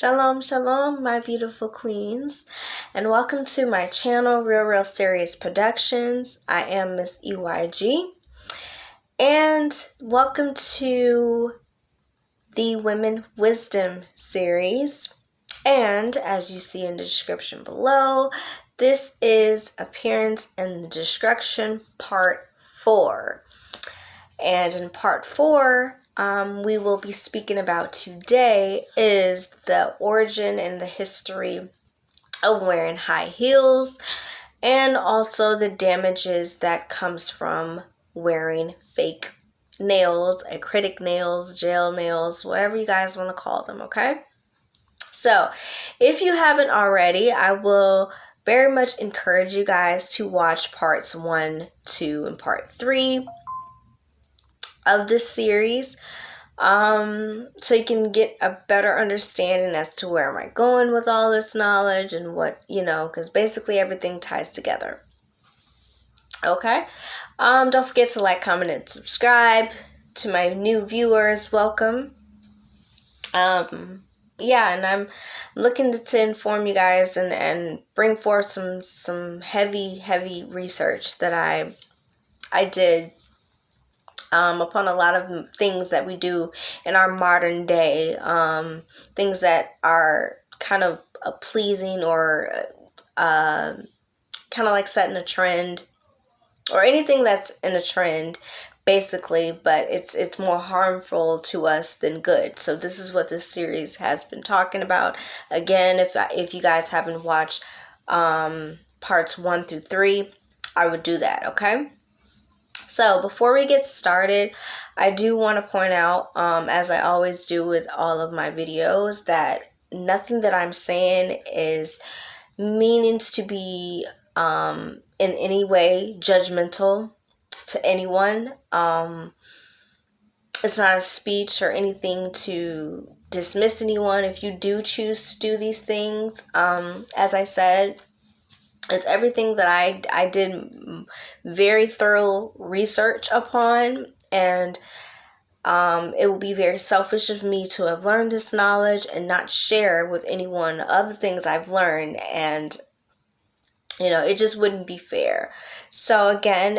Shalom, shalom, my beautiful queens, and welcome to my channel, Real Serious Productions. I am Miss EYG, and welcome to the Women Wisdom series. And as you see in the description below, this is Appearance and Destruction Part 4. And in Part 4, we will be speaking about today is the origin and the history of wearing high heels, and also the damages that comes from wearing fake nails, acrylic nails, gel nails, whatever you guys want to call them, okay? So if you haven't already, I will very much encourage you guys to watch parts 1, 2, and part 3 of this series, so you can get a better understanding as to where am I going with all this knowledge and what, because basically everything ties together. Okay. Don't forget to like, comment, and subscribe. To my new viewers, welcome. Yeah, and I'm looking to inform you guys and bring forth some heavy research that I did upon a lot of things that we do in our modern day, things that are kind of pleasing or kind of like setting a trend, or anything that's in a trend basically, but it's more harmful to us than good. So this is what this series has been talking about. Again, if you guys haven't watched parts 1 through 3, I would do that, okay? So before we get started, I do want to point out, as I always do with all of my videos, that nothing that I'm saying is meanings to be in any way judgmental to anyone. It's not a speech or anything to dismiss anyone if you do choose to do these things. As I said, it's everything that I did very thorough research upon, and it would be very selfish of me to have learned this knowledge and not share with anyone of the things I've learned, and it just wouldn't be fair. So again,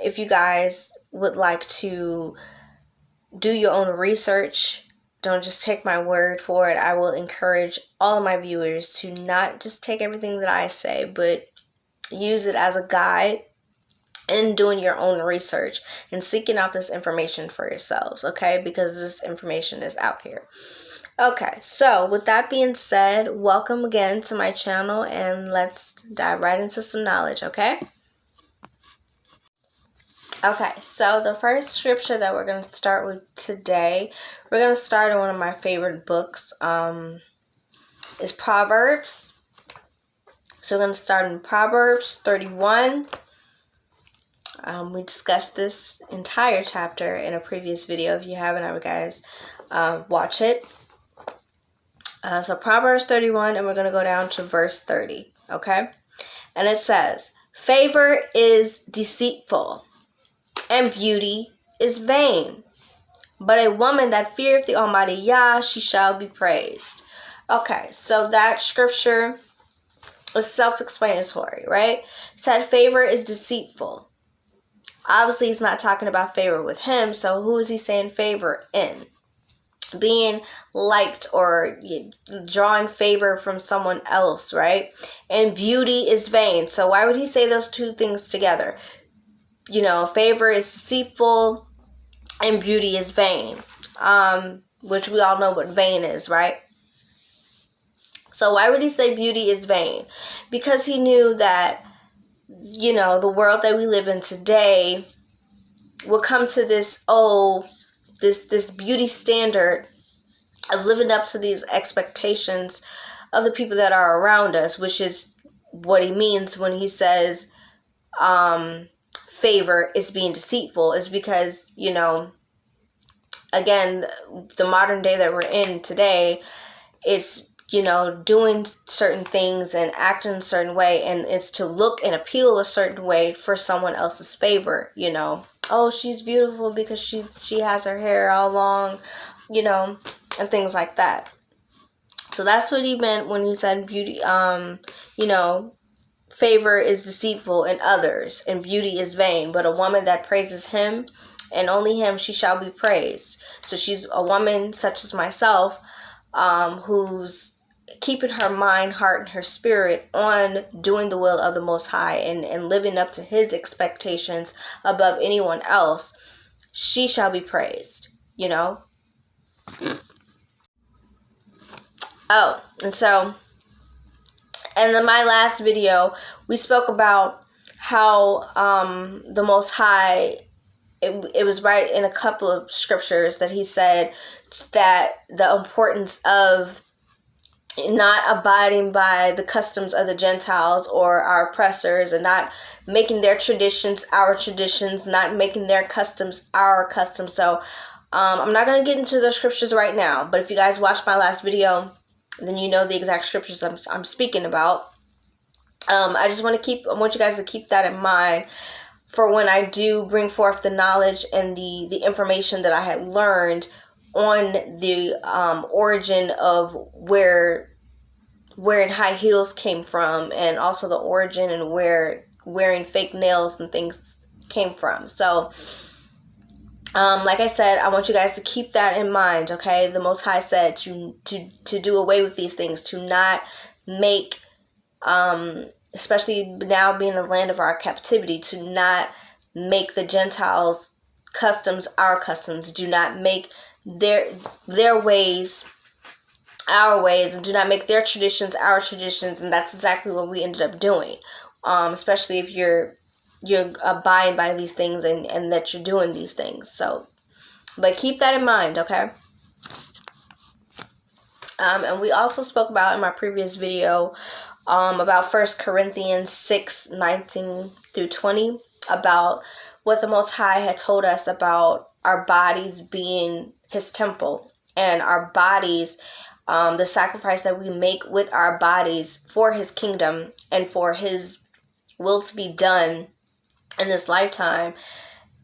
if you guys would like to do your own research, don't just take my word for it. I will encourage all of my viewers to not just take everything that I say, but use it as a guide in doing your own research and seeking out this information for yourselves, okay? Because this information is out here. Okay, so with that being said, welcome again to my channel, and let's dive right into some knowledge, okay? Okay, so the first scripture that we're going to start with today, we're going to start in one of my favorite books, is Proverbs. So we're going to start in Proverbs 31. We discussed this entire chapter in a previous video. If you haven't, I would guys watch it. So Proverbs 31, and we're going to go down to verse 30, okay? And it says, "Favor is deceitful, and beauty is vain. But a woman that feareth the Almighty Yah, she shall be praised." Okay, so that scripture is self-explanatory, right? It said favor is deceitful. Obviously, he's not talking about favor with him, so who is he saying favor in? Being liked or drawing favor from someone else, right? And beauty is vain. So why would he say those two things together? Favor is deceitful and beauty is vain, which we all know what vain is, right? So why would he say beauty is vain? Because he knew that, the world that we live in today will come to this beauty standard of living up to these expectations of the people that are around us, which is what he means when he says favor is being deceitful, is because, again, the modern day that we're in today, it's, doing certain things and acting a certain way, and it's to look and appeal a certain way for someone else's favor, Oh, she's beautiful because she has her hair all long, and things like that. So that's what he meant when he said beauty, favor is deceitful in others, and beauty is vain. But a woman that praises him, and only him, she shall be praised. So she's a woman such as myself, who's keeping her mind, heart, and her spirit on doing the will of the Most High, and living up to his expectations above anyone else. She shall be praised, Oh, and in my last video, we spoke about how the Most High, it was right in a couple of scriptures that he said that the importance of not abiding by the customs of the Gentiles or our oppressors, and not making their traditions our traditions, not making their customs our customs. So I'm not going to get into the scriptures right now, but if you guys watched my last video, then you know the exact scriptures I'm speaking about. I want you guys to keep that in mind for when I do bring forth the knowledge and the information that I had learned on the origin of where high heels came from, and also the origin and where wearing fake nails and things came from. So like I said, I want you guys to keep that in mind, okay? The Most High said to do away with these things, to not make, especially now being the land of our captivity, to not make the Gentiles' customs our customs. Do not make their ways our ways, and do not make their traditions our traditions. And that's exactly what we ended up doing, especially if you're abiding by these things and that you're doing these things. So, but keep that in mind, okay? And we also spoke about in my previous video about 1 Corinthians 6:19 through 20, about what the Most High had told us about our bodies being his temple, and our bodies, the sacrifice that we make with our bodies for his kingdom and for his will to be done in this lifetime,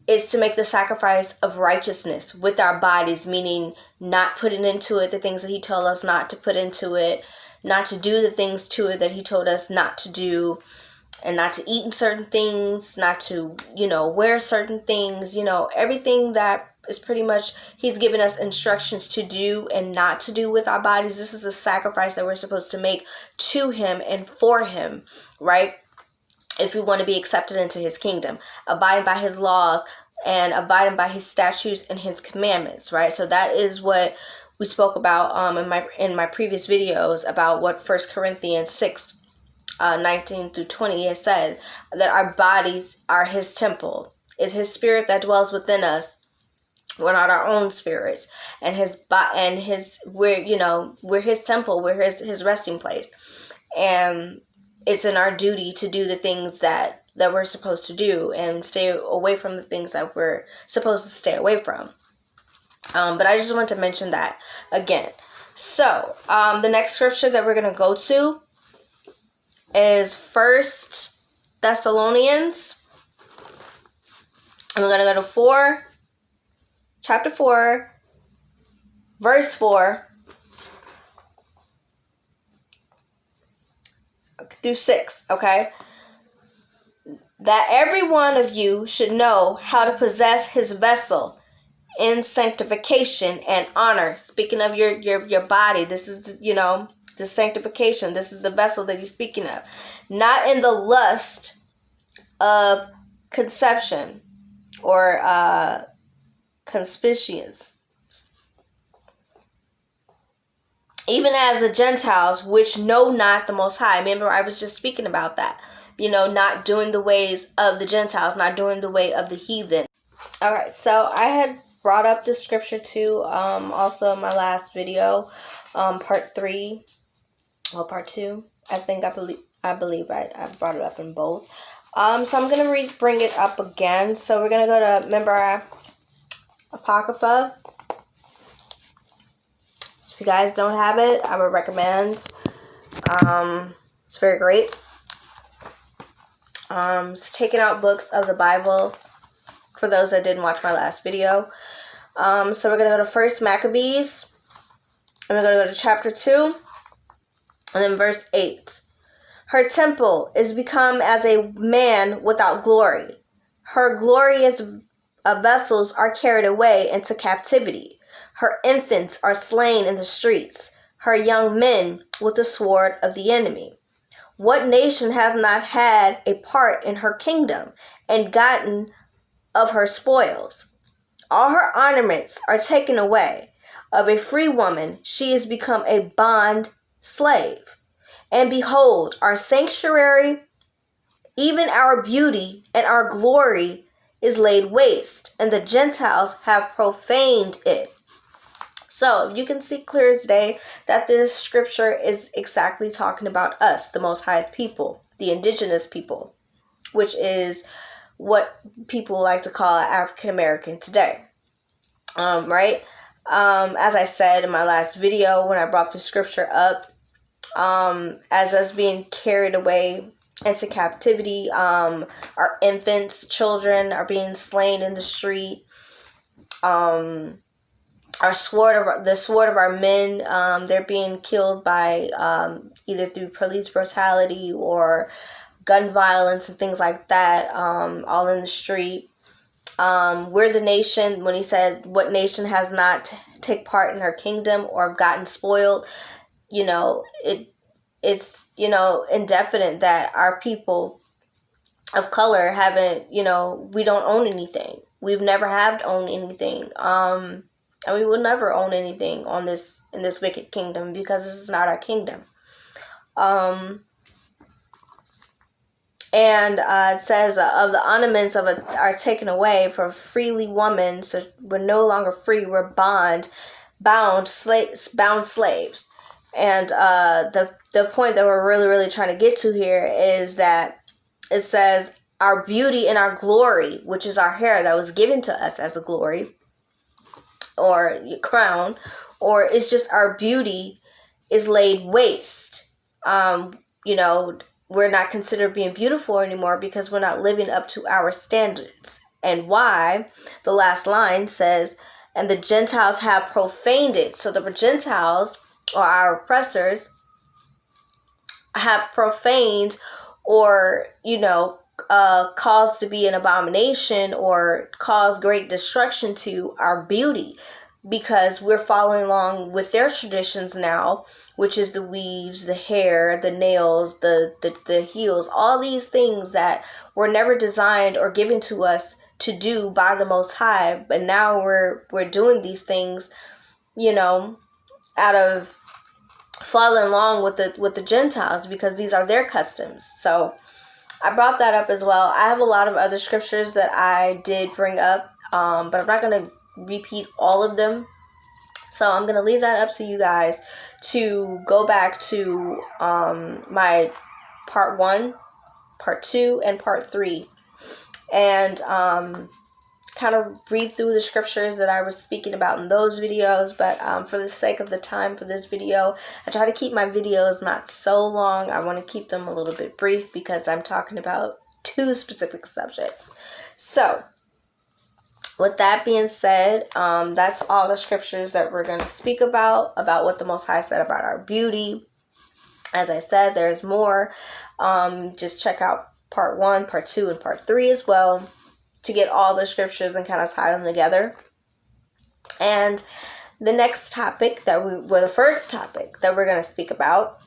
is to make the sacrifice of righteousness with our bodies, meaning not putting into it the things that he told us not to put into it, not to do the things to it that he told us not to do, and not to eat certain things, not to, wear certain things, everything that is pretty much he's given us instructions to do and not to do with our bodies. This is the sacrifice that we're supposed to make to him and for him, right? If we want to be accepted into his kingdom, abiding by his laws and abiding by his statutes and his commandments, right? So that is what we spoke about in my previous videos, about what 1 Corinthians 6:19 through 20 has said, that our bodies are his temple. It's his spirit that dwells within us. We're not our own spirits, and we're his temple, we're his resting place, and it's in our duty to do the things that we're supposed to do, and stay away from the things that we're supposed to stay away from. But I just want to mention that again. So the next scripture that we're going to go to is 1 Thessalonians, and we're going to go to chapter 4, verse 4 through 6, okay? That every one of you should know how to possess his vessel in sanctification and honor. Speaking of your body, this is, the sanctification. This is the vessel that he's speaking of. Not in the lust of conception or conspicuous, even as the Gentiles which know not the Most High. Remember, I was just speaking about that. Not doing the ways of the Gentiles, not doing the way of the heathen. All right, so I had brought up the scripture too, also in my last video, part 3, or part 2. I believe I brought it up in both. So I'm gonna bring it up again. So we're gonna go to, remember, our Apocrypha. If you guys don't have it, I would recommend. It's very great. It's taking out books of the Bible for those that didn't watch my last video. So we're going to go to 1 Maccabees, and we're going to go to chapter 2, And then verse 8. Her temple is become as a man without glory. Her glorious vessels are carried away into captivity. Her infants are slain in the streets. Her young men with the sword of the enemy. What nation hath not had a part in her kingdom and gotten of her spoils? All her ornaments are taken away. Of a free woman she is become a bond slave. And behold, our sanctuary, even our beauty and our glory, is laid waste, and the Gentiles have profaned it. So you can see clear as day that this scripture is exactly talking about us, the Most High's people, the indigenous people, which is what people like to call African American today. Right? As I said in my last video when I brought the scripture up, as us being carried away into captivity, our infants, children are being slain in the street. The sword of our men, they're being killed by either through police brutality or gun violence and things like that, all in the street. We're the nation, when he said, what nation has not take part in her kingdom or have gotten spoiled, it's indefinite that our people of color haven't, we don't own anything. We've never have owned anything. And we will never own anything in this wicked kingdom, because this is not our kingdom. And it says, of the ornaments are taken away for freely woman, so we're no longer free, we're bound slaves. And the point that we're really, really trying to get to here is that it says our beauty and our glory, which is our hair that was given to us as a glory or crown, or it's just our beauty is laid waste. We're not considered being beautiful anymore because we're not living up to our standards. And why? The last line says, and the Gentiles have profaned it. So the Gentiles, or our oppressors, have profaned or, caused to be an abomination or cause great destruction to our beauty, because we're following along with their traditions now, which is the weaves, the hair, the nails, the heels, all these things that were never designed or given to us to do by the Most High. But now we're doing these things, out of following along with the Gentiles, because these are their customs. So I brought that up as well. I have a lot of other scriptures that I did bring up, but I'm not going to repeat all of them. So I'm going to leave that up to you guys to go back to my part 1, part 2, and part 3. And kind of read through the scriptures that I was speaking about in those videos. But for the sake of the time for this video, I try to keep my videos not so long. I want to keep them a little bit brief because I'm talking about 2 specific subjects. So with that being said, that's all the scriptures that we're going to speak about what the Most High said about our beauty. As I said, there's more. Just check out part 1, part 2, and part 3 as well to get all the scriptures and kind of tie them together. And the next topic the first topic that we're going to speak about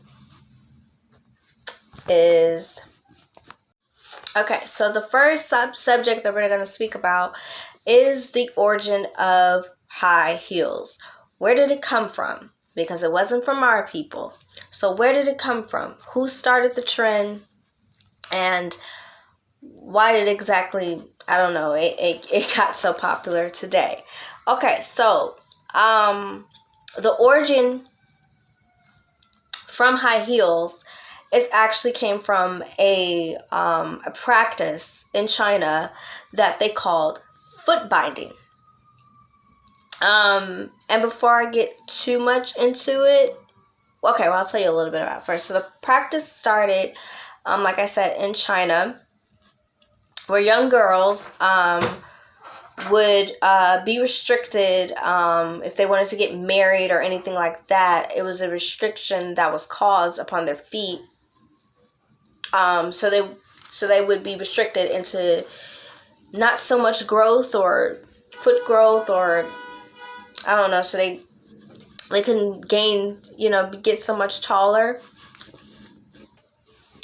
is, okay, so the first subject that we're going to speak about is the origin of high heels. Where did it come from? Because it wasn't from our people. So where did it come from? Who started the trend? And why did exactly, I don't know, it got so popular today. Okay, so the origin from high heels actually came from a practice in China that they called foot binding. And before I get too much into it, okay, well, I'll tell you a little bit about it first. So the practice started, like I said, in China, where young girls would be restricted if they wanted to get married or anything like that. It was a restriction that was caused upon their feet. So they would be restricted into not so much growth or foot growth, or I don't know. So they couldn't gain, get so much taller.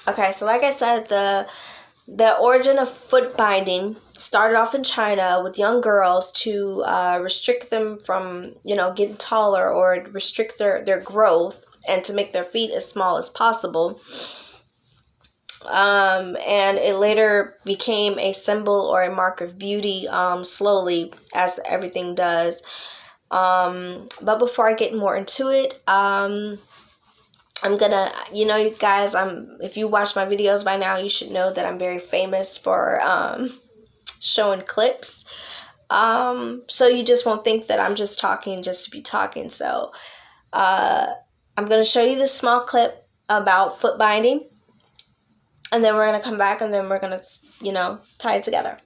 Okay, so like I said, the origin of foot binding started off in China with young girls to restrict them from, getting taller, or restrict their growth, and to make their feet as small as possible. And it later became a symbol or a mark of beauty, slowly, as everything does. But before I get more into it, I'm gonna, you guys, if you watch my videos by now, you should know that I'm very famous for showing clips. So you just won't think that I'm just talking just to be talking. So I'm gonna show you this small clip about foot binding, and then we're gonna come back, and then we're gonna, tie it together.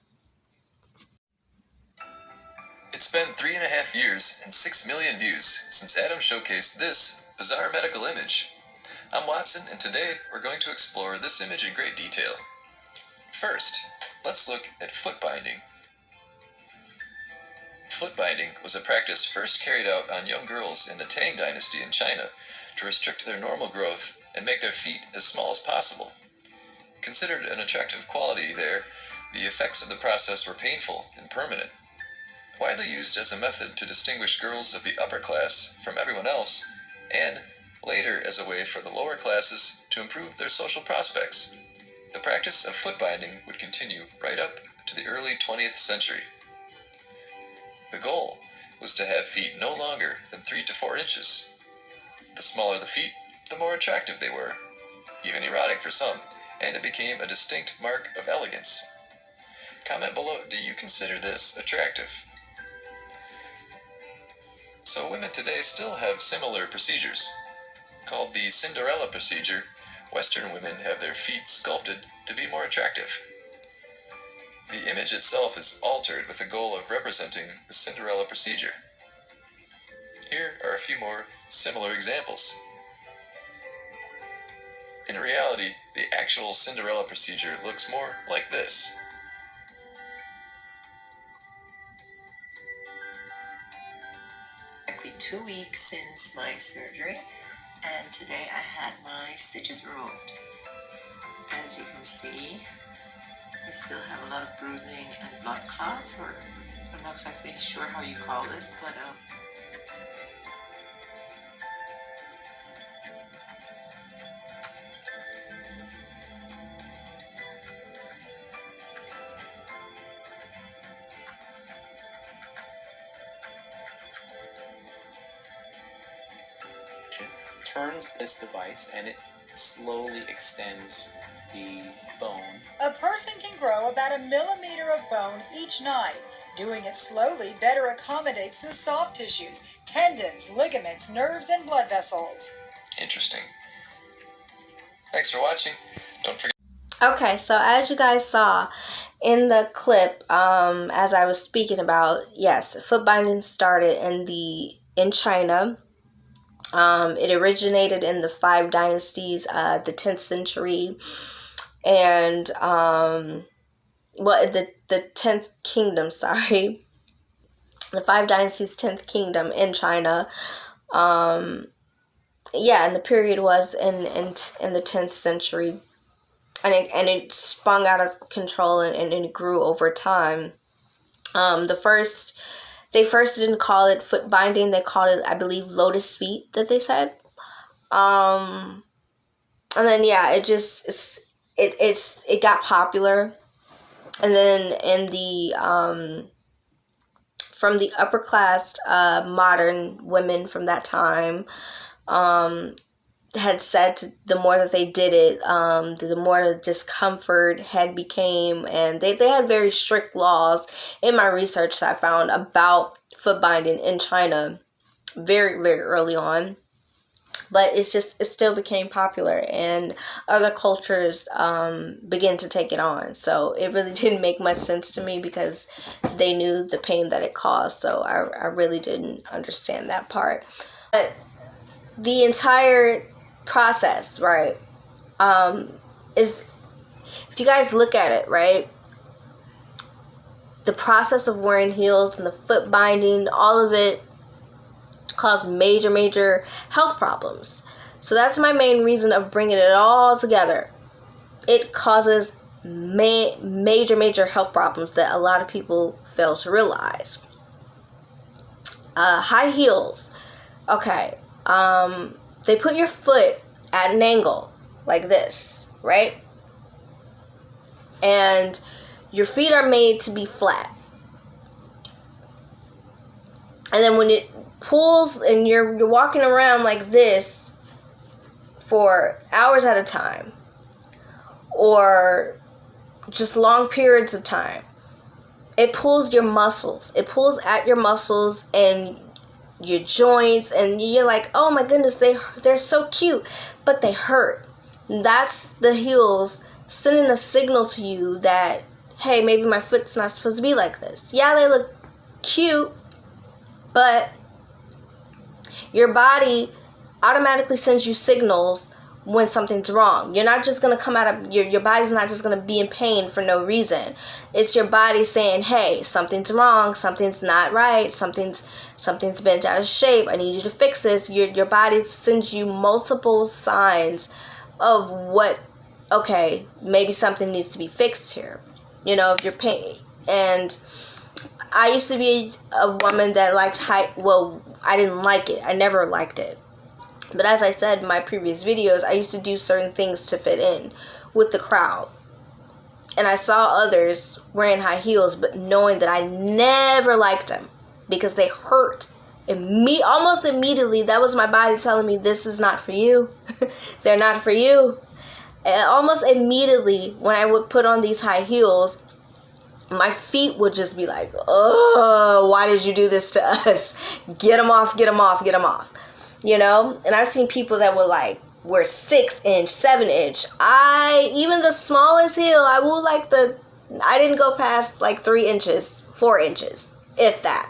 It's been 3.5 years and 6 million views since Adam showcased this bizarre medical image. I'm Watson, and today we're going to explore this image in great detail. First, let's look at foot binding. Foot binding was a practice first carried out on young girls in the Tang dynasty in China to restrict their normal growth and make their feet as small as possible. Considered an attractive quality there, the effects of the process were painful and permanent. Widely used as a method to distinguish girls of the upper class from everyone else, and later as a way for the lower classes to improve their social prospects. The practice of foot binding would continue right up to the early 20th century. The goal was to have feet no longer than 3 to 4 inches. The smaller the feet, the more attractive they were, even erotic for some, and it became a distinct mark of elegance. Comment below, do you consider this attractive? So women today still have similar procedures. Called the Cinderella procedure, Western women have their feet sculpted to be more attractive. The image itself is altered with the goal of representing the Cinderella procedure. Here are a few more similar examples. In reality, the actual Cinderella procedure looks more like this. Exactly 2 weeks since my surgery, and today I had my stitches removed. As you can see, I still have a lot of bruising and blood clots, or I'm not exactly sure how you call this, but turns this device and it slowly extends the bone. A person can grow about 1 millimeter of bone each night. Doing it slowly better accommodates the soft tissues, tendons, ligaments, nerves, and blood vessels. Interesting. Thanks for watching. Don't forget. Okay, so as you guys saw in the clip, as I was speaking about, yes, foot binding started in China. It originated in the 5 dynasties, the 10th century, and the 10th kingdom. Sorry, the 5 dynasties, 10th kingdom in China. And the period was in the 10th century. And it spun out of control, and it grew over time. They first didn't call it foot binding. They called it, I believe, lotus feet, that they said. And then it got popular. And then from the upper class, modern women from that time, had said the more that they did it, the more discomfort had became, and they had very strict laws in my research that I found about foot binding in China very, very early on. But it still became popular, and other cultures began to take it on. So it really didn't make much sense to me because they knew the pain that it caused. So I really didn't understand that part. But the entire process, right, is, if you guys look at it, right, the process of wearing heels and the foot binding, all of it caused major health problems. So that's my main reason of bringing it all together. It causes major health problems that a lot of people fail to realize. High heels. Okay. They put your foot at an angle like this, right? And your feet are made to be flat. And then when it pulls and you're walking around like this for hours at a time, or just long periods of time, it pulls your muscles. It pulls at your muscles and your joints, and you're like, oh my goodness, they're so cute, but they hurt. That's the heels sending a signal to you that, hey, maybe my foot's not supposed to be like this. Yeah, they look cute, but your body automatically sends you signals when something's wrong. You're not just going to come out of your body's not just going to be in pain for no reason. It's your body saying, hey, something's wrong, something's not right, something's bent out of shape, I need you to fix this. Your body sends you multiple signs of what, okay, maybe something needs to be fixed here. You know, if you're pain. And I used to be a woman that liked high, well, I didn't like it. I never liked it. But as I said in my previous videos, I used to do certain things to fit in with the crowd. And I saw others wearing high heels, but knowing that I never liked them because they hurt. Almost immediately, that was my body telling me, this is not for you. They're not for you. And almost immediately, when I would put on these high heels, my feet would just be like, oh, why did you do this to us? Get them off, get them off, get them off. You know? And I've seen people that would like wear 6-inch, 7-inch. Even the smallest heel, I didn't go past like 3 inches, 4 inches, if that.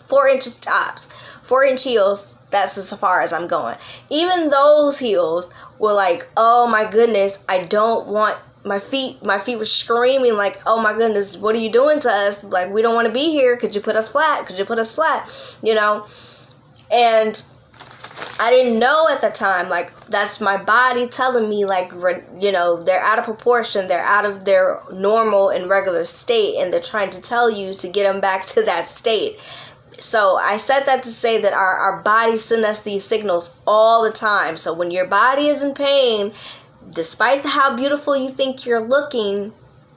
4 inches tops. 4-inch heels, that's as far as I'm going. Even those heels were like, oh my goodness, I don't want my feet were screaming like, oh my goodness, what are you doing to us? Like, we don't want to be here. Could you put us flat? Could you put us flat? You know? And I didn't know at the time, like, that's my body telling me, like, you know, they're out of proportion. They're out of their normal and regular state, and they're trying to tell you to get them back to that state. So I said that to say that our bodies send us these signals all the time. So when your body is in pain, despite how beautiful you think you're looking,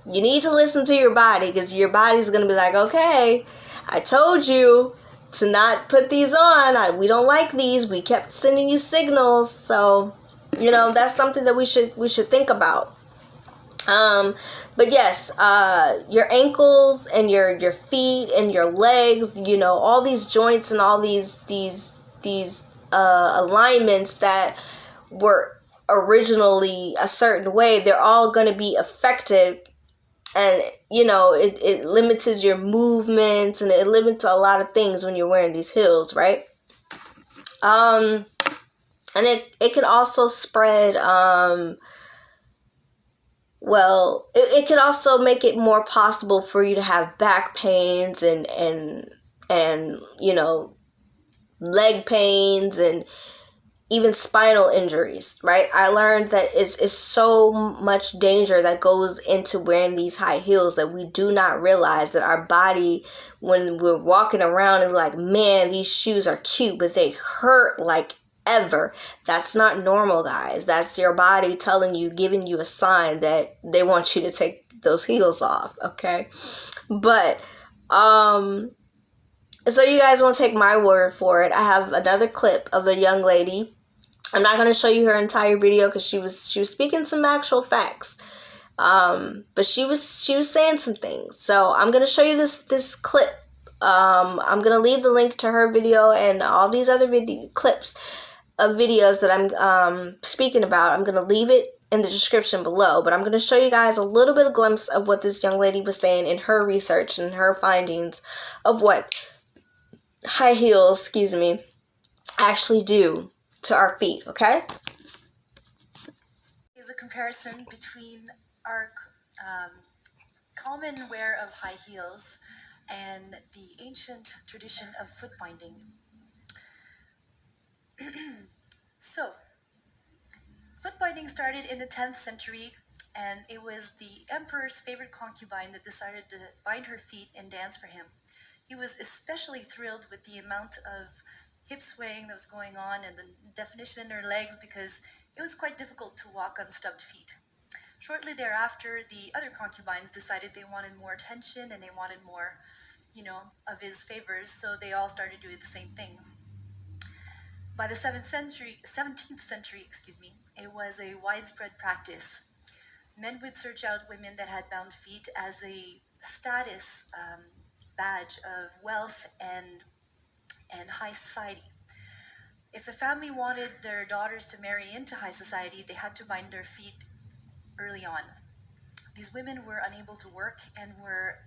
you need to listen to your body, because your body's going to be like, okay, I told you to not put these on. We don't like these. We kept sending you signals. So, you know, that's something that we should think about. But yes, your ankles and your feet and your legs, you know, all these joints and all these alignments that were originally a certain way, they're all going to be affected. And, you know, it limits your movements, and it limits a lot of things when you're wearing these heels, right? And it can also spread, it could also make it more possible for you to have back pains and you know, leg pains and even spinal injuries, right? I learned that it's so much danger that goes into wearing these high heels that we do not realize that our body, when we're walking around, is like, man, these shoes are cute, but they hurt like ever. That's not normal, guys. That's your body telling you, giving you a sign that they want you to take those heels off, okay? But, so you guys won't take my word for it. I have another clip of a young lady. I'm not going to show you her entire video because she was speaking some actual facts. But she was saying some things. So I'm going to show you this clip. I'm going to leave the link to her video and all these other video clips of videos that I'm speaking about. I'm going to leave it in the description below, but I'm going to show you guys a little bit of glimpse of what this young lady was saying in her research and her findings of what high heels, actually do to our feet, okay? Is a comparison between our common wear of high heels and the ancient tradition of foot binding. So, foot binding started in the 10th century, and it was the emperor's favorite concubine that decided to bind her feet and dance for him. He was especially thrilled with the amount of hip swaying that was going on and the definition in her legs, because it was quite difficult to walk on stubbed feet. Shortly thereafter, the other concubines decided they wanted more attention and they wanted more, of his favors, so they all started doing the same thing. By the 17th century, it was a widespread practice. Men would search out women that had bound feet as a status badge of wealth and high society. If a family wanted their daughters to marry into high society, they had to bind their feet early on. These women were unable to work and were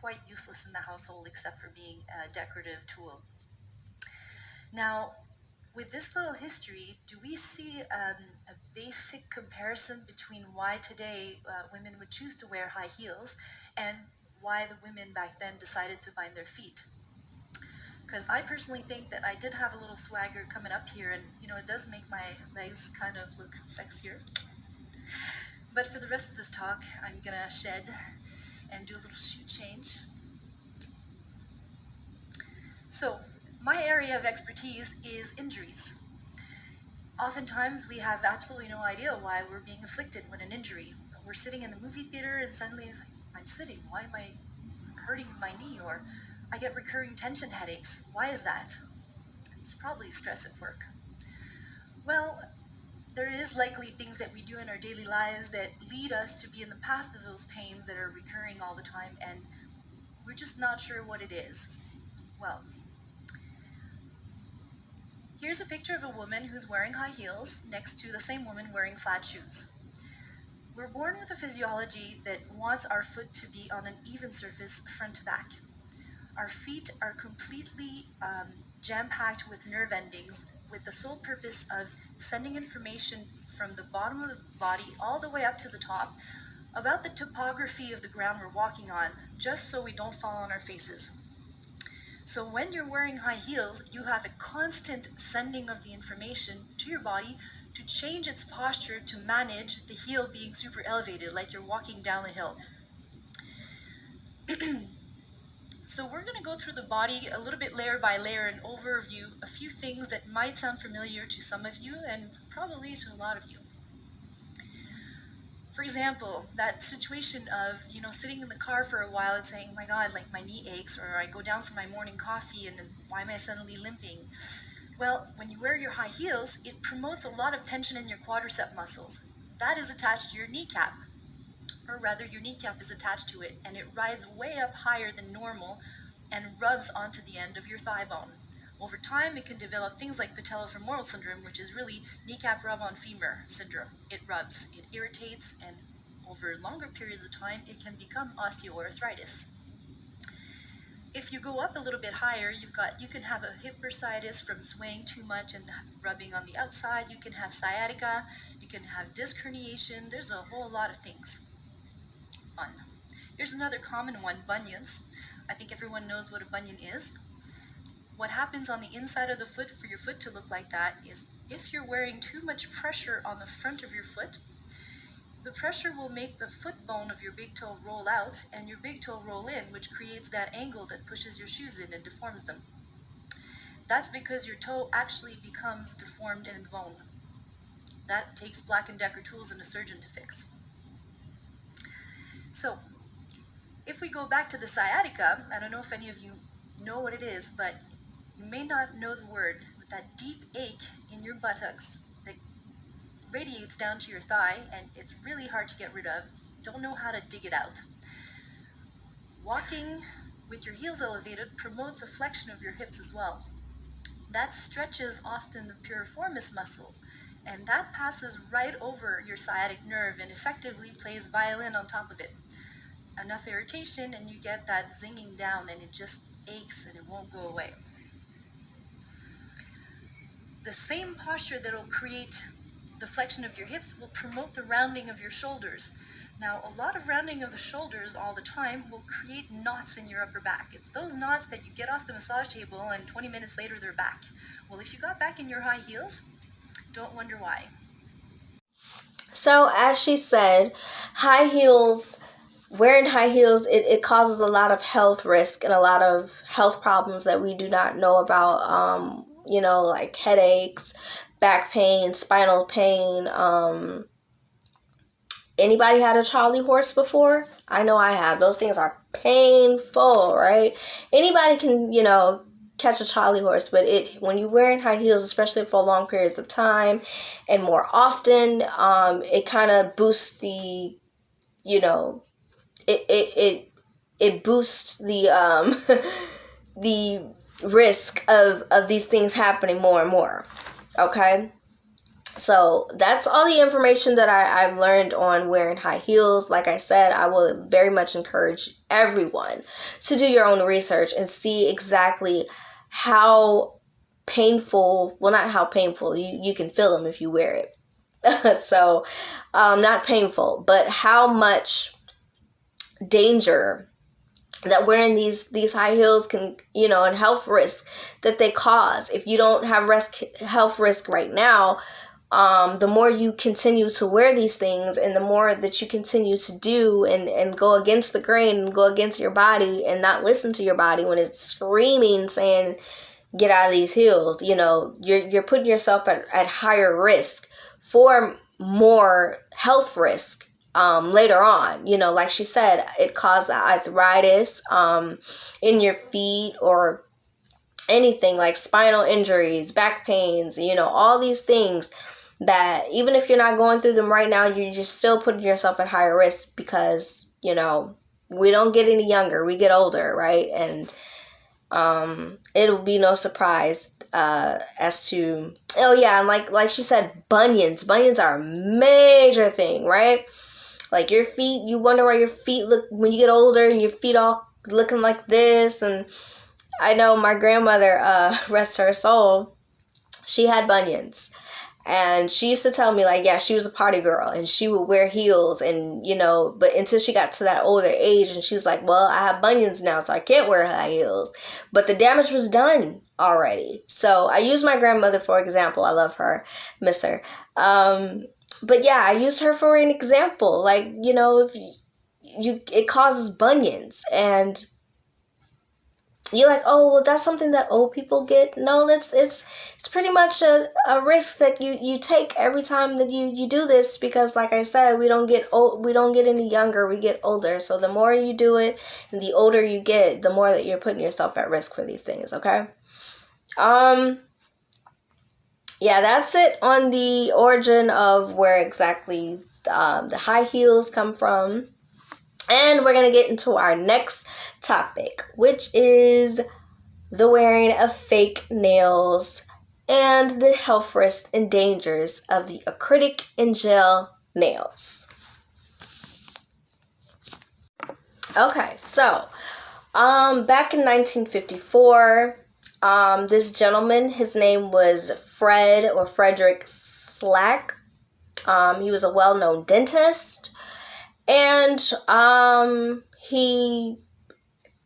quite useless in the household except for being a decorative tool. Now, with this little history, do we see a basic comparison between why today women would choose to wear high heels and why the women back then decided to bind their feet? Because I personally think that I did have a little swagger coming up here, and it does make my legs kind of look sexier. But for the rest of this talk, I'm gonna shed and do a little shoe change. So, my area of expertise is injuries. Oftentimes, we have absolutely no idea why we're being afflicted with an injury. We're sitting in the movie theater and suddenly it's like, I'm sitting, why am I hurting my knee? Or I get recurring tension headaches. Why is that? It's probably stress at work. Well, there is likely things that we do in our daily lives that lead us to be in the path of those pains that are recurring all the time, and we're just not sure what it is. Well, here's a picture of a woman who's wearing high heels next to the same woman wearing flat shoes. We're born with a physiology that wants our foot to be on an even surface front to back. Our feet are completely jam-packed with nerve endings with the sole purpose of sending information from the bottom of the body all the way up to the top about the topography of the ground we're walking on, just so we don't fall on our faces. So when you're wearing high heels, you have a constant sending of the information to your body to change its posture to manage the heel being super elevated, like you're walking down a hill. So we're going to go through the body a little bit layer by layer and overview a few things that might sound familiar to some of you and probably to a lot of you. For example, that situation of, sitting in the car for a while and saying, oh my God, like my knee aches, or I go down for my morning coffee and then why am I suddenly limping? Well, when you wear your high heels, it promotes a lot of tension in your quadricep muscles. That is attached to your kneecap, or rather your kneecap is attached to it, and it rides way up higher than normal and rubs onto the end of your thigh bone. Over time, it can develop things like patellofemoral syndrome, which is really kneecap rub on femur syndrome. It rubs, it irritates, and over longer periods of time, it can become osteoarthritis. If you go up a little bit higher, you can have a hip bursitis from swaying too much and rubbing on the outside. You can have sciatica. You can have disc herniation. There's a whole lot of things. Fun. Here's another common one, bunions. I think everyone knows what a bunion is. What happens on the inside of the foot for your foot to look like that is if you're wearing too much pressure on the front of your foot, the pressure will make the foot bone of your big toe roll out and your big toe roll in, which creates that angle that pushes your shoes in and deforms them. That's because your toe actually becomes deformed in the bone. That takes Black & Decker tools and a surgeon to fix. So, if we go back to the sciatica, I don't know if any of you know what it is, but you may not know the word, but that deep ache in your buttocks that radiates down to your thigh, and it's really hard to get rid of. You don't know how to dig it out. Walking with your heels elevated promotes a flexion of your hips as well. that stretches often the piriformis muscle, and that passes right over your sciatic nerve and effectively plays violin on top of it. Enough irritation and you get that zinging down, and it just aches and it won't go away. The same posture that will create the flexion of your hips will promote the rounding of your shoulders. Now, a lot of rounding of the shoulders all the time will create knots in your upper back. It's those knots that you get off the massage table and 20 minutes later they're back. Well, if you got back in your high heels, don't wonder why. So, as she said, high heels, wearing high heels, it causes a lot of health risk and a lot of health problems that we do not know about, like headaches, back pain, spinal pain. Anybody had a Charlie horse before? I know I have. Those things are painful, right? Anybody can, catch a Charlie horse, but when you're wearing high heels, especially for long periods of time and more often, it kind of boosts the, it boosts the the risk of these things happening more and more. Okay. So that's all the information that I've learned on wearing high heels. Like I said, I will very much encourage everyone to do your own research and see exactly how painful, well, not how painful, you can feel them if you wear it. So, not painful, but how much danger that wearing these high heels can, and health risk that they cause. If you don't have health risk right now, the more you continue to wear these things and the more that you continue to do and go against the grain and go against your body and not listen to your body when it's screaming saying, get out of these heels, you're putting yourself at higher risk for more health risk later on. Like she said, it causes arthritis in your feet or anything like spinal injuries, back pains, all these things that even if you're not going through them right now, you're just still putting yourself at higher risk because, we don't get any younger, we get older, right? And it'll be no surprise as to, and like she said, bunions are a major thing, right? Like your feet, you wonder why your feet look when you get older and your feet all looking like this. And I know my grandmother, rest her soul, she had bunions. And she used to tell me, like, yeah, she was a party girl and she would wear heels and, but until she got to that older age and she was like, well, I have bunions now, so I can't wear high heels. But the damage was done already. So I use my grandmother for example. I love her, miss her. But yeah, I used her for an example. Like, if it causes bunions and you're like, oh, well, that's something that old people get. No, it's pretty much a risk that you take every time that you do this because, like I said, we don't get old, we don't get any younger, we get older. So the more you do it and the older you get, the more that you're putting yourself at risk for these things, okay? Yeah, that's it on the origin of where exactly the high heels come from. And we're going to get into our next topic, which is the wearing of fake nails and the health risks and dangers of the acrylic and gel nails. Okay, so back in 1954, this gentleman, his name was Frederick Slack. He was a well-known dentist. And he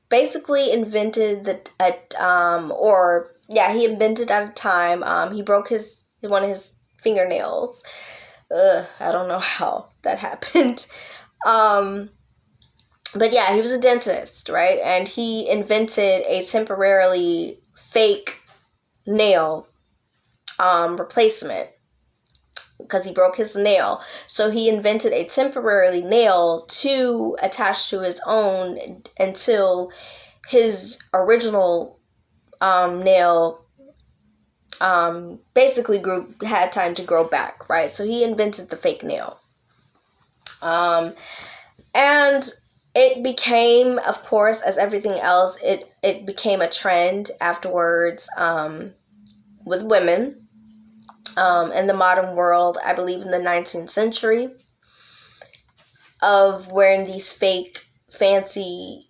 basically invented he invented at a time. He broke one of his fingernails. I don't know how that happened. But yeah, he was a dentist, right? And he invented a temporarily fake nail replacement. Because he broke his nail. So he invented a temporary nail to attach to his own until his original nail basically had time to grow back, right? So he invented the fake nail. And it became, of course, as everything else, it became a trend afterwards. with women in the modern world, I believe in the 19th century, of wearing these fake, fancy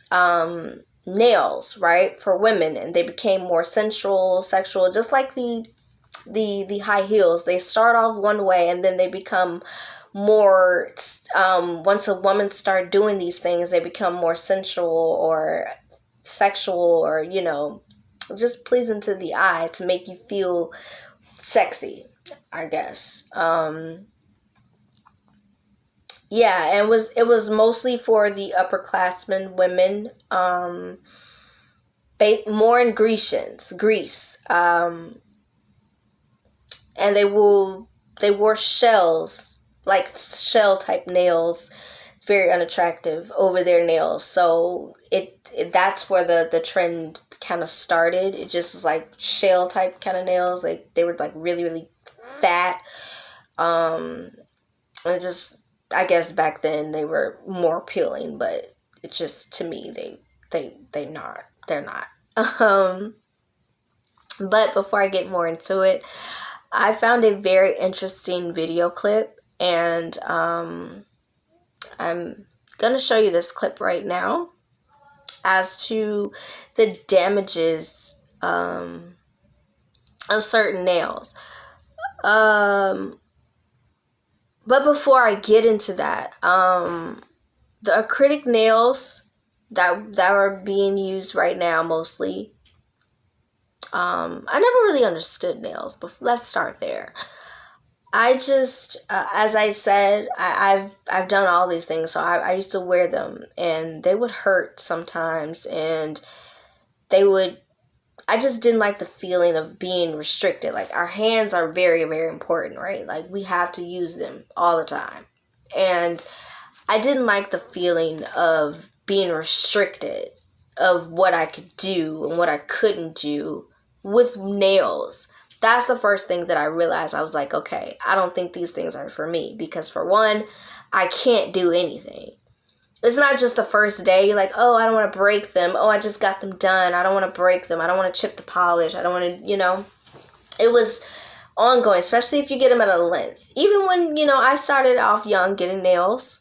nails, right, for women, and they became more sensual, sexual, just like the high heels. They start off one way and then they become more, once a woman start doing these things, they become more sensual or sexual, or just pleasing to the eye, to make you feel sexy, I guess. Yeah, and it was mostly for the upperclassmen women, more in Greece, and they wore shells, like shell type nails, very unattractive over their nails. So that's where the trend kind of started. It just was like shell type kind of nails, like they were like really really fat. It just, I guess back then they were more appealing, but it just, to me, they're not. But before I get more into it, I found a very interesting video clip, and I'm gonna show you this clip right now as to the damages of certain nails. But before I get into that, the acrylic nails that are being used right now mostly, I never really understood nails, but let's start there. I just, as I said, I've done all these things, so I used to wear them, and they would hurt sometimes, and I just didn't like the feeling of being restricted. Like, our hands are very, very important, right? Like, we have to use them all the time. And I didn't like the feeling of being restricted, of what I could do and what I couldn't do with nails. That's the first thing that I realized. I was like, okay, I don't think these things are for me, because for one, I can't do anything. It's not just the first day. You're like, oh, I don't want to break them. Oh, I just got them done. I don't want to break them. I don't want to chip the polish. I don't want to, It was ongoing, especially if you get them at a length. Even when, I started off young getting nails.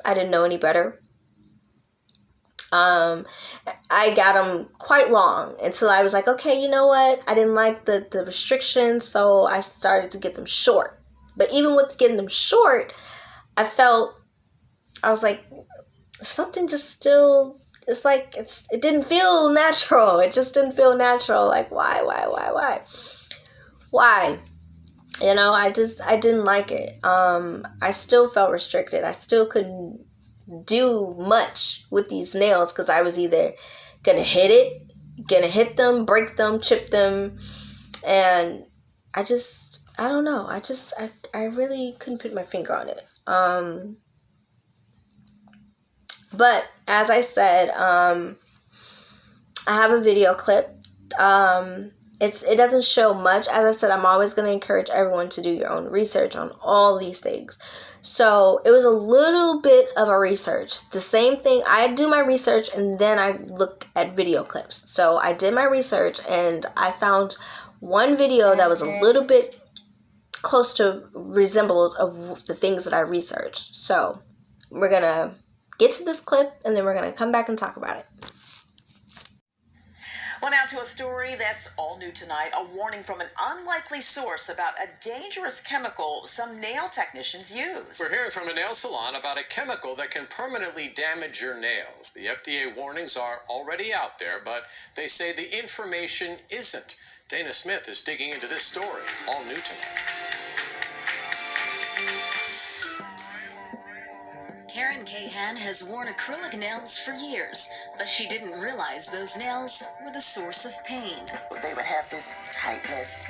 I didn't know any better. I got them quite long until I was like, okay, you know what? I didn't like the restrictions, so I started to get them short. But even with getting them short, I was like, something just still, it's like, it didn't feel natural. It just didn't feel natural. Like, why? I didn't like it. I still felt restricted. I still couldn't do much with these nails, because I was either gonna hit them, break them, chip them, and I don't know. I really couldn't put my finger on it. But as I said, I have a video clip. It doesn't show much. As I said, I'm always going to encourage everyone to do your own research on all these things. So it was a little bit of a research. The same thing, I do my research and then I look at video clips. So I did my research and I found one video that was a little bit close to resemblance of the things that I researched. So we're going to get to this clip and then we're going to come back and talk about it. Well, now to a story that's all new tonight. A warning from an unlikely source about a dangerous chemical some nail technicians use. We're hearing from a nail salon about a chemical that can permanently damage your nails. The FDA warnings are already out there, but they say the information isn't. Dana Smith is digging into this story, all new tonight. Karen Cahan has worn acrylic nails for years, but she didn't realize those nails were the source of pain. They would have this tightness,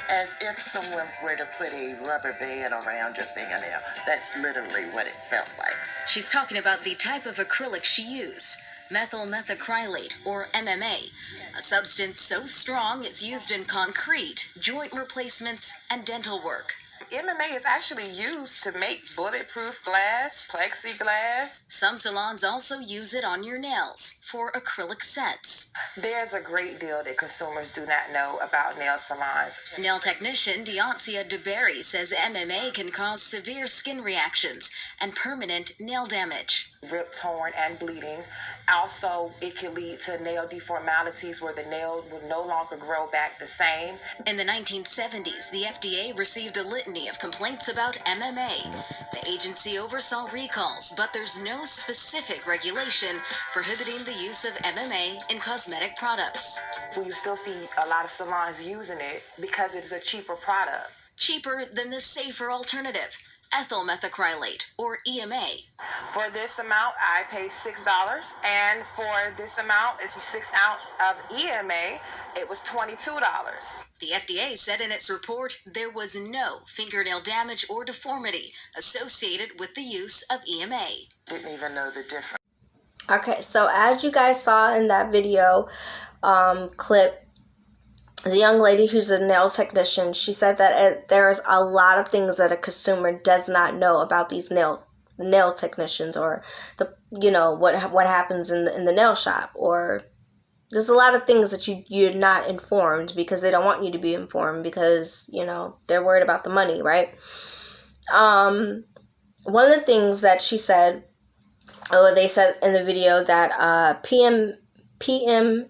as if someone were to put a rubber band around your fingernail. That's literally what it felt like. She's talking about the type of acrylic she used, methyl methacrylate, or MMA, a substance so strong it's used in concrete, joint replacements, and dental work. MMA is actually used to make bulletproof glass, plexiglass. Some salons also use it on your nails for acrylic sets. There's a great deal that consumers do not know about nail salons. Nail technician Deoncia DeBerry says MMA can cause severe skin reactions and permanent nail damage. Rip torn and bleeding. Also, it can lead to nail deformalities where the nail will no longer grow back the same. In the 1970s, the FDA received a litany of complaints about MMA. The agency oversaw recalls, but there's no specific regulation prohibiting the use of MMA in cosmetic products. You still see a lot of salons using it because it's a cheaper product. Cheaper than the safer alternative, ethyl methacrylate, or EMA. For this amount, I paid $6, and for this amount, it's a 6 ounce of EMA. It was $22. The FDA said in its report there was no fingernail damage or deformity associated with the use of EMA. Didn't even know the difference. Okay, so as you guys saw in that video clip, the young lady who's a nail technician, she said that there's a lot of things that a consumer does not know about these nail technicians, or what happens in the nail shop, or there's a lot of things that you're not informed because they don't want you to be informed because they're worried about the money, right? One of the things that she said, they said in the video that PMMA.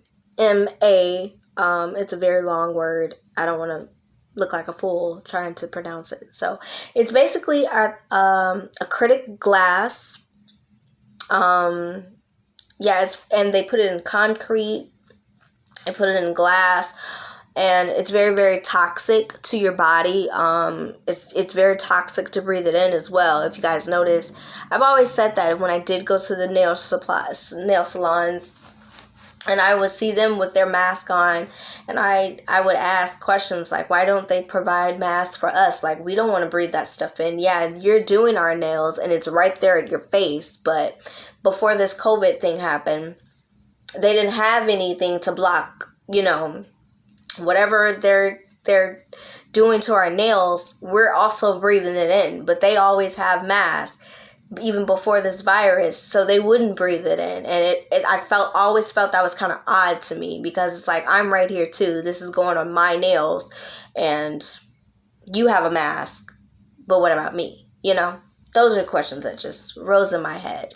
It's a very long word. I don't want to look like a fool trying to pronounce it. So it's basically acrylic glass. And they put it in concrete and put it in glass, and it's very, very toxic to your body. It's very toxic to breathe it in as well. If you guys notice, I've always said that when I did go to the nail salons, and I would see them with their mask on, and I would ask questions like, why don't they provide masks for us? Like, we don't want to breathe that stuff in. Yeah, you're doing our nails, and it's right there at your face. But before this COVID thing happened, they didn't have anything to block, whatever they're doing to our nails. We're also breathing it in. But they always have masks, even before this virus, so they wouldn't breathe it in. And I always felt that was kind of odd to me, because it's like, I'm right here too. This is going on my nails, and you have a mask, but what about me? Those are questions that just rose in my head.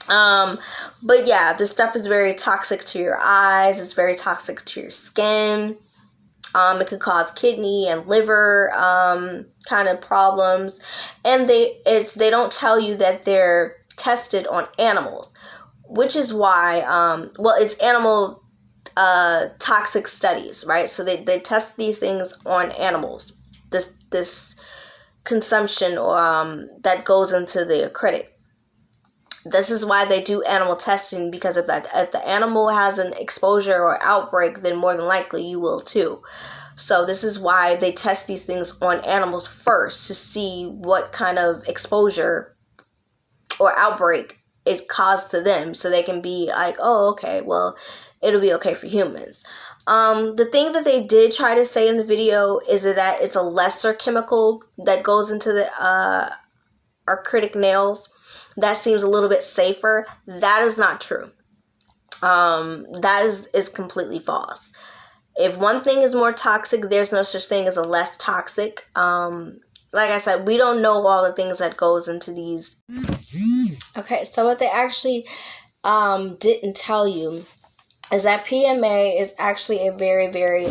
But yeah, this stuff is very toxic to your eyes. It's very toxic to your skin. It could cause kidney and liver kind of problems, and they don't tell you that they're tested on animals, which is why it's animal toxic studies, right? So they test these things on animals. This consumption that goes into the acrylic. This is why they do animal testing, because if the animal has an exposure or outbreak, then more than likely you will too. So this is why they test these things on animals first, to see what kind of exposure or outbreak it caused to them, so they can be like, oh, okay, well, it'll be okay for humans. The thing that they did try to say in the video is that it's a lesser chemical that goes into the acrylic nails. That seems a little bit safer. That is not true. That is completely false. If one thing is more toxic, there's no such thing as a less toxic. Like I said, we don't know all the things that goes into these. Okay, so what they actually didn't tell you is that PMA is actually a very, very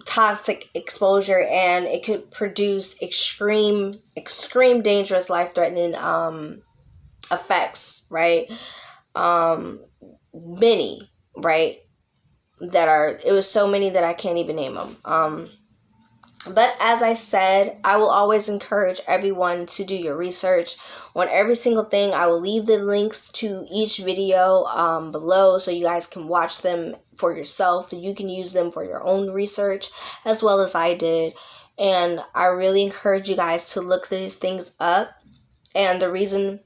toxic exposure, and it could produce extreme dangerous, life-threatening effects, right? Many, right? It was so many that I can't even name them. But as I said, I will always encourage everyone to do your research on every single thing. I will leave the links to each video below, so you guys can watch them for yourself. You can use them for your own research as well as I did. And I really encourage you guys to look these things up. And the reason,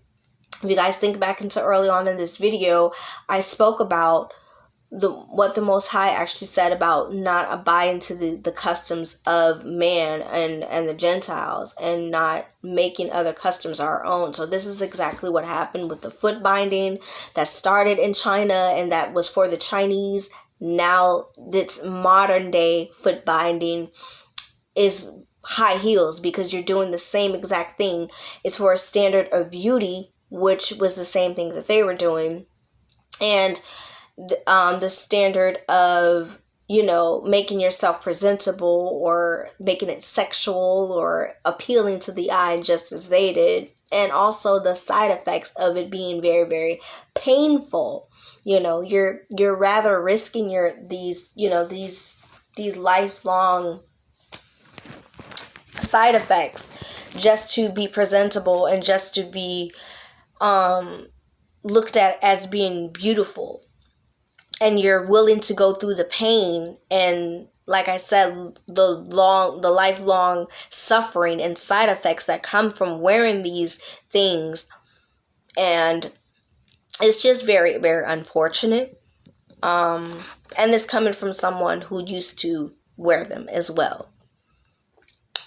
if you guys think back into early on in this video, I spoke about what the Most High actually said about not abiding to the customs of man and the Gentiles, and not making other customs our own. So this is exactly what happened with the foot binding that started in China, and that was for the Chinese. Now this modern day foot binding is high heels, because you're doing the same exact thing. It's for a standard of beauty, which was the same thing that they were doing. And the standard of, making yourself presentable, or making it sexual or appealing to the eye, just as they did. And also the side effects of it being very, very painful. You're rather risking these lifelong side effects just to be presentable, and just to be looked at as being beautiful. And you're willing to go through the pain, and like I said, the lifelong suffering and side effects that come from wearing these things. And it's just very, very unfortunate. And this coming from someone who used to wear them as well.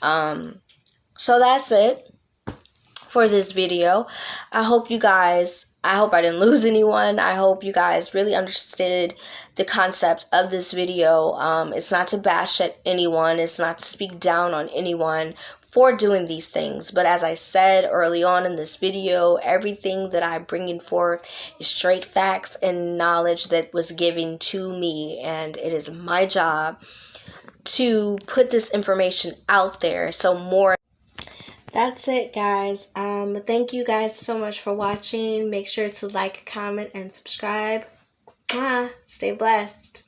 So that's it for this video. I hope I didn't lose anyone. I hope you guys really understood the concept of this video. It's not to bash at anyone. It's not to speak down on anyone for doing these things. But as I said early on in this video, everything that I'm bringing forth is straight facts and knowledge that was given to me. And it is my job to put this information out there so more. That's it, guys. Thank you guys so much for watching. Make sure to like, comment, and subscribe. Stay blessed.